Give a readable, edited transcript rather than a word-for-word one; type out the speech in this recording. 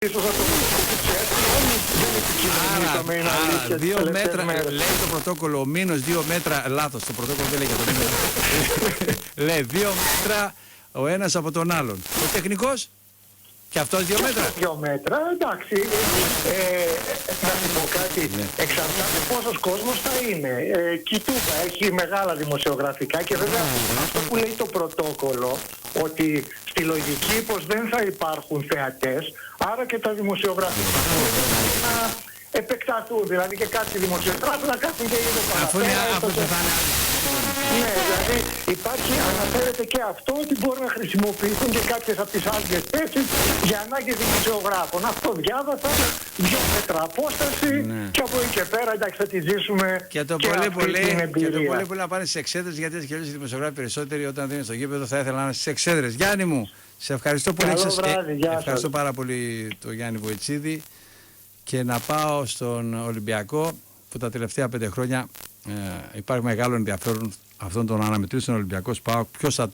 ίσως να το Άρα, 2 μέτρα, λέει το πρωτόκολλο, μήνος 2 μέτρα, λάθος, το πρωτόκολλο δεν λέει για το μήνος. Λέει 2 μέτρα ο ένας από τον άλλον. Ο τεχνικός, και αυτός 2 μέτρα. 2 μέτρα, εντάξει. Να σου πω κάτι, εξαρτάται πόσος κόσμος θα είναι. Και η Τούμπα έχει μεγάλα δημοσιογραφικά και βέβαια αυτό που λέει το πρωτόκολλο, ότι στη λογική πως δεν θα υπάρχουν θεατές, άρα και τα δημοσιογραφικά να επεκταθούν, δηλαδή και κάποιοι δημοσιογράφοι να κάθουν και λίγο παραπέρα. Ναι, δηλαδή υπάρχει, αναφέρεται και αυτό ότι μπορούν να χρησιμοποιηθούν και κάποιες από τις άλλες θέσεις για ανάγκες δημοσιογράφων. Αυτό διάβασα, 2 μέτρα απόσταση και από εκεί και πέρα εντάξει θα τη ζήσουμε και το πολύ πολύ να πάνε στις εξέδρες, γιατί έτσι και όλες οι δημοσιογράφοι περισσότεροι όταν δεν είναι στο γήπεδο θα ήθελα να είναι στις εξέδρες. Γιάννη μου, σε ευχαριστώ πολύ. Ευχαριστώ πάρα πολύ τον Γιάννη Βοητσίδη και να πάω στον Ολυμπιακό που τα τελευταία 5 χρόνια υπάρχει μεγάλο ενδιαφέρον αυτών των αναμετρήσεων Ολυμπιακός ΠΑΟΚ. Ποιος θα